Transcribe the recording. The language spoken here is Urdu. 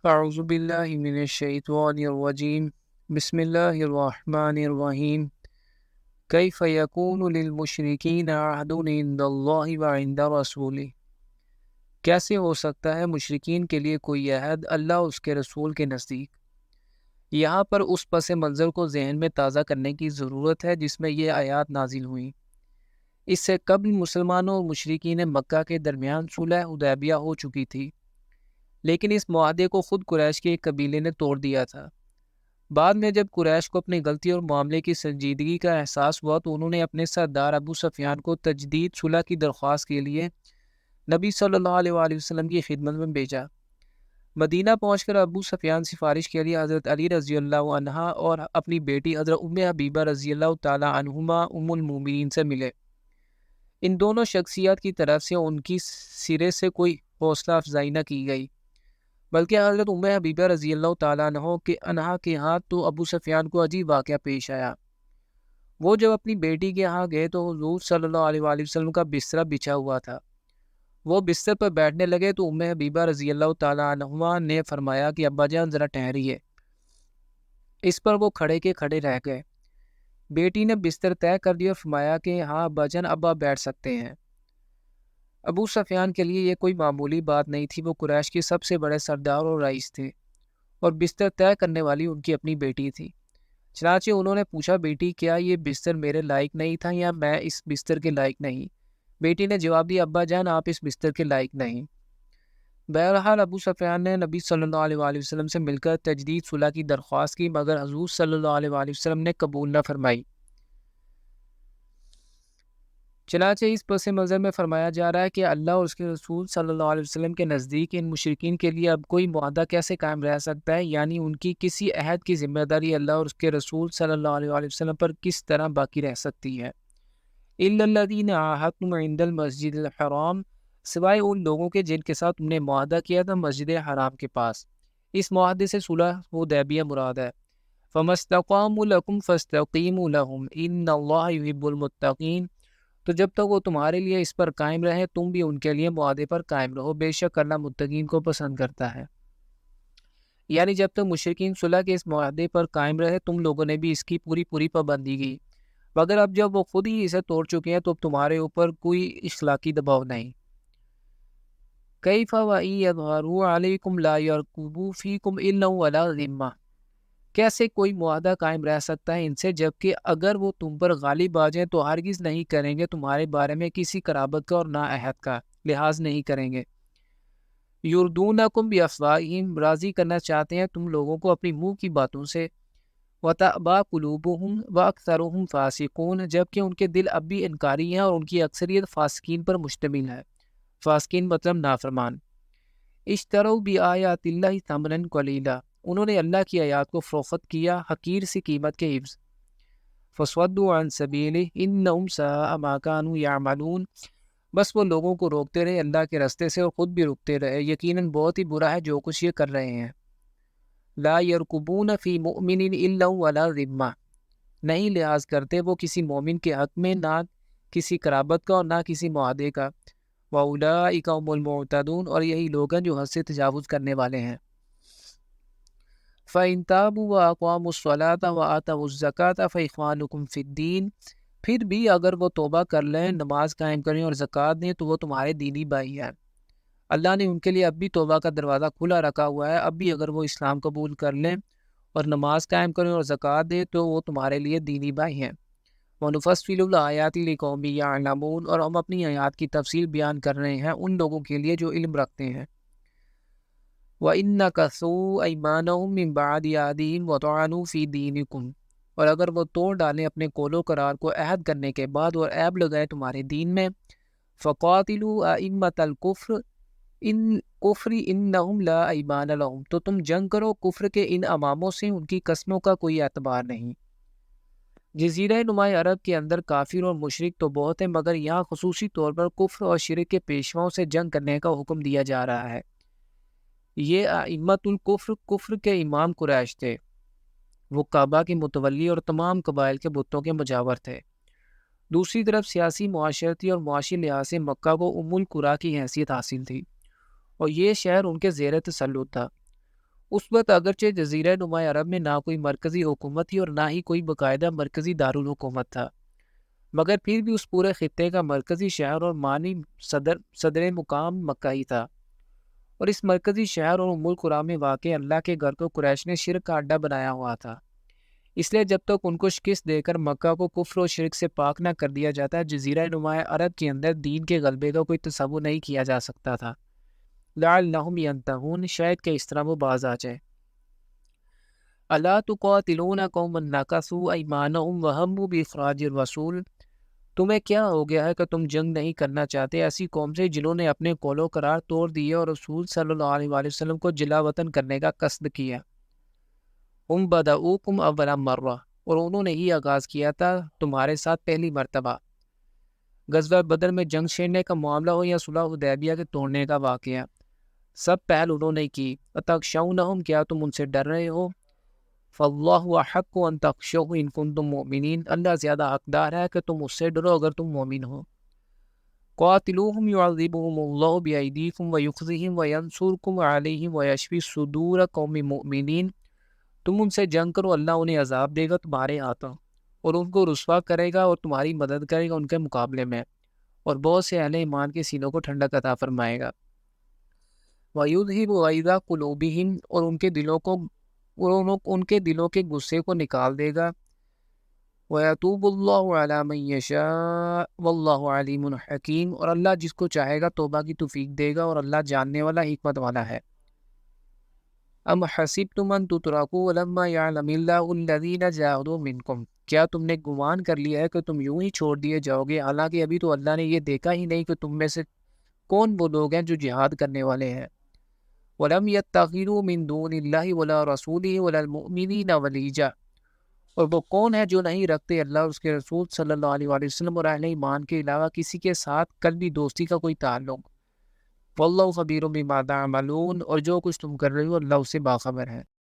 اعوذ باللہ من الشیطان الرجیم بسم اللہ الرحمن الرحیم کیف یکون للمشرکین عہد عند اللہ وعند رسولہ، کیسے ہو سکتا ہے مشرکین کے لیے کوئی عہد اللہ اور اس کے رسول کے نزدیک۔ یہاں پر اس پس منظر کو ذہن میں تازہ کرنے کی ضرورت ہے جس میں یہ آیات نازل ہوئیں۔ اس سے قبل مسلمانوں اور مشرکین مکہ کے درمیان صلح حدیبیہ ہو چکی تھی، لیکن اس معاہدے کو خود قریش کے ایک قبیلے نے توڑ دیا تھا۔ بعد میں جب قریش کو اپنی غلطی اور معاملے کی سنجیدگی کا احساس ہوا تو انہوں نے اپنے سردار ابو سفیان کو تجدید صلح کی درخواست کے لیے نبی صلی اللہ علیہ وآلہ وسلم کی خدمت میں بھیجا۔ مدینہ پہنچ کر ابو سفیان سفارش کے لیے حضرت علی رضی اللہ عنہ اور اپنی بیٹی حضرت ام حبیبہ رضی اللہ تعالی عنہما ام المومنین سے ملے۔ ان دونوں شخصیات کی طرف سے ان کی سرے سے کوئی حوصلہ افزائی نہ کی گئی، بلکہ حضرت ام حبیبہ رضی اللہ تعالیٰ عنہ کے ہاتھ تو ابو سفیان کو عجیب واقعہ پیش آیا۔ وہ جب اپنی بیٹی کے ہاں گئے تو حضور صلی اللہ علیہ وآلہ وسلم کا بستر بچھا ہوا تھا۔ وہ بستر پر بیٹھنے لگے تو ام حبیبہ رضی اللہ تعالیٰ عنہ نے فرمایا کہ ابا جان ذرا ٹھہریے۔ اس پر وہ کھڑے کے کھڑے رہ گئے۔ بیٹی نے بستر طے کر دیا اور فرمایا کہ ہاں ابا جان، اب آپ بیٹھ سکتے ہیں۔ ابو سفیان کے لیے یہ کوئی معمولی بات نہیں تھی، وہ قریش کے سب سے بڑے سردار اور رئیس تھے، اور بستر طے کرنے والی ان کی اپنی بیٹی تھی۔ چنانچہ انہوں نے پوچھا، بیٹی کیا یہ بستر میرے لائق نہیں تھا یا میں اس بستر کے لائق نہیں؟ بیٹی نے جواب دیا، ابا جان آپ اس بستر کے لائق نہیں۔ بہرحال ابو سفیان نے نبی صلی اللہ علیہ وآلہ وسلم سے مل کر تجدید صلح کی درخواست کی، مگر حضور صلی اللہ علیہ وآلہ وسلم نے قبول نہ فرمائی۔ چنانچہ اس پس منظر میں فرمایا جا رہا ہے کہ اللہ اور اس کے رسول صلی اللہ علیہ وسلم کے نزدیک ان مشرکین کے لیے اب کوئی معاہدہ کیسے قائم رہ سکتا ہے، یعنی ان کی کسی عہد کی ذمہ داری اللہ اور اس کے رسول صلی اللہ علیہ وآلہ وسلم پر کس طرح باقی رہ سکتی ہے۔ اِلَّا الَّذِينَ عَاهَدتُّمْ عِندَ الْمَسْجِدِ الْحَرَامِ، سوائے ان لوگوں کے جن کے ساتھ تم نے معاہدہ کیا تھا مسجد حرام کے پاس۔ اس معاہدے سے صلح حدیبیہ مراد ہے۔ فَمَا اسْتَقَامُوا لَكُمْ فَاسْتَقِيمُوا لَهُمْ إِنَّ اللَّهَ يُحِبُّ الْمُتَّقِينَ، تو جب تک وہ تمہارے لیے اس پر قائم رہے تم بھی ان کے لیے معاہدے پر قائم رہو، بے شک اللہ متقین کو پسند کرتا ہے۔ یعنی جب تک مشرکین صلح کے اس معاہدے پر قائم رہے تم لوگوں نے بھی اس کی پوری پابندی کی، مگر اب جب وہ خود ہی اسے توڑ چکے ہیں تو اب تمہارے اوپر کوئی اخلاقی دباؤ نہیں۔ کیف وَإِن يَظْهَرُوا عَلَيْكُمْ لَا يَرْقُبُوا فِيكُمْ إِلَّا وَلَا ذِمَّةً، کیسے کوئی معاہدہ قائم رہ سکتا ہے ان سے، جبکہ اگر وہ تم پر غالب آ جائیں تو ہرگز نہیں کریں گے تمہارے بارے میں کسی قرابت کا اور نہ عہد کا لحاظ نہیں کریں گے۔ یردونکم بافواہہم، راضی کرنا چاہتے ہیں تم لوگوں کو اپنی منہ کی باتوں سے، وتأبی قلوبہم واکثرہم فاسقون، جبکہ ان کے دل اب بھی انکاری ہیں اور ان کی اکثریت فاسقین پر مشتمل ہے۔ فاسقین مطلب نافرمان۔ اشتروا بآیات اللہ ثمنا قلیلا، انہوں نے اللہ کی آیات کو فروخت کیا حقیر سی قیمت کے عوض۔ فصدوا عن سبیلہ انہم ساء ما کانوا یعملون، بس وہ لوگوں کو روکتے رہے اللہ کے راستے سے اور خود بھی رکتے رہے، یقیناً بہت ہی برا ہے جو کچھ یہ کر رہے ہیں۔ لا یرقبون فی مؤمن الا ولا ذمہ، نہیں لحاظ کرتے وہ کسی مومن کے حق میں نہ کسی قرابت کا اور نہ کسی معاہدے کا۔ وَأُولَٰئِکَ هُمُ الْمُعْتَدُونَ، اور یہی لوگ ہیں جو حد سے تجاوز کرنے والے ہیں۔ فَإِن تَابُوا وَأَقَامُوا الصَّلَاةَ وَآتَوُا الزَّكَاةَ فَإِخْوَانُكُمْ فِي الدِّينِ، پھر بھی اگر وہ توبہ کر لیں، نماز قائم کریں اور زکوٰۃ دیں تو وہ تمہارے دینی بھائی ہیں۔ اللہ نے ان کے لیے اب بھی توبہ کا دروازہ کھلا رکھا ہوا ہے، اب بھی اگر وہ اسلام قبول کر لیں اور نماز قائم کریں اور زکوٰۃ دیں تو وہ تمہارے لیے دینی بھائی ہیں۔ وَنُفَصِّلُ الْآيَاتِ لِقَوْمٍ يَعْلَمُونَ، اور ہم اپنی آیات کی تفصیل بیان کر رہے ہیں ان لوگوں کے لیے جو علم رکھتے ہیں۔ وَإِن نَكَثُوا أَيْمَانَهُم مِّن بَعْدِ عَهْدِهِمْ وَطَعَنُوا فِي دِينِكُمْ، اور اگر وہ توڑ ڈالیں اپنے قول و قرار کو عہد کرنے کے بعد اور عیب لگائے تمہارے دین میں، فَقَاتِلُوا أَئِمَّةَ الْكُفْرِ إِنَّهُمْ لَا أَيْمَانَ لَهُمْ، تو تم جنگ کرو کفر کے ان اماموں سے، ان کی قسموں کا کوئی اعتبار نہیں۔ جزیرہ نما عرب کے اندر کافر اور مشرک تو بہت ہیں، مگر یہاں خصوصی طور پر کفر اور شرک کے پیشواؤں سے جنگ کرنے کا حکم دیا جا رہا ہے۔ یہ ائمۃ الکفر، کفر کے امام قریش تھے، وہ کعبہ کے متولی اور تمام قبائل کے بتوں کے مجاور تھے۔ دوسری طرف سیاسی، معاشرتی اور معاشی لحاظ سے مکہ کو ام القریٰ کی حیثیت حاصل تھی اور یہ شہر ان کے زیر تسلط تھا۔ اس وقت اگرچہ جزیرہ نما عرب میں نہ کوئی مرکزی حکومت تھی اور نہ ہی کوئی باقاعدہ مرکزی دارالحکومت تھا، مگر پھر بھی اس پورے خطے کا مرکزی شہر اور مانی صدر مقام مکہ ہی تھا، اور اس مرکزی شہر اور ام القریٰ میں واقع اللہ کے گھر کو قریش نے شرک کا اڈا بنایا ہوا تھا۔ اس لیے جب تک ان کو شکست دے کر مکہ کو کفر و شرک سے پاک نہ کر دیا جاتا، جزیرہ نما عرب کے اندر دین کے غلبے کا کوئی تصور نہیں کیا جا سکتا تھا۔ لعلہم ینتہون، شاید کہ اس طرح وہ باز آ جائے۔ الا تقاتلون قوما نکثوا ایمانہم وہموا باخراج الرسول، تمہیں کیا ہو گیا ہے کہ تم جنگ نہیں کرنا چاہتے ایسی قوم سے جنہوں نے اپنے قول و قرار توڑ دیے اور رسول صلی اللہ علیہ وآلہ وسلم کو جلا وطن کرنے کا قصد کیا۔ ہم بدؤکم اول مرہ، اور انہوں نے ہی آغاز کیا تھا تمہارے ساتھ پہلی مرتبہ۔ غزوہ بدر میں جنگ چھیڑنے کا معاملہ ہو یا صلح حدیبیہ کے توڑنے کا واقعہ، سب پہل انہوں نے کی۔ اتخشونہم، کیا تم ان سے ڈر رہے ہو؟ فاللہ احق ان تخشوہ ان کنتم مؤمنین، اللہ زیادہ حقدار ہے کہ تم اس سے ڈرو اگر تم مومن ہو۔ قاتلوہم یعذبہم اللہ بایدیکم ویخزیہم وینصرکم علیہم ویشفی صدور قوم مؤمنین، تم ان سے جنگ کرو، اللہ انہیں عذاب دے گا تمہارے ہاتھوں، اور ان کو رسوا کرے گا اور تمہاری مدد کرے گا ان کے مقابلے میں، اور بہت سے اہل ایمان کے سینوں کو ٹھنڈک عطا فرمائے گا۔ وَيُذْهِبُ غَيْظَ قُلُوبِهِمْ، اور ان کے دلوں کے غصے کو نکال دے گا۔ وَيَتُوبُ اللَّهُ عَلَى مَن يَشَاءُ وَاللَّهُ عَلِيمٌ حَكِيمٌ، اور اللہ جس کو چاہے گا توبہ کی توفیق دے گا، اور اللہ جاننے والا حکمت والا ہے۔ ام حسبتم ان تترکوا ولما یعلم اللہ الذین جاہدوا منکم، کیا تم نے گمان کر لیا ہے کہ تم یوں ہی چھوڑ دیے جاؤ گے، حالانکہ ابھی تو اللہ نے یہ دیکھا ہی نہیں کہ تم میں سے کون وہ لوگ ہیں جو جہاد کرنے والے ہیں۔ وَلَمْ يَتَّخِذُوا مِن دُونِ اللَّهِ وَلَا رَسُولِهِ وَلَا الْمُؤْمِنِينَ وَلِيجًا، اور وہ کون ہے جو نہیں رکھتے اللہ اور اس کے رسول صلی اللہ علیہ وآلہ وسلم اور اہل ایمان کے علاوہ کسی کے ساتھ قلبی دوستی کا کوئی تعلق۔ وَاللَّهُ خَبِيرٌ بِمَا تَعْمَلُونَ، اور جو کچھ تم کر رہے ہو اللہ اس سے باخبر ہے۔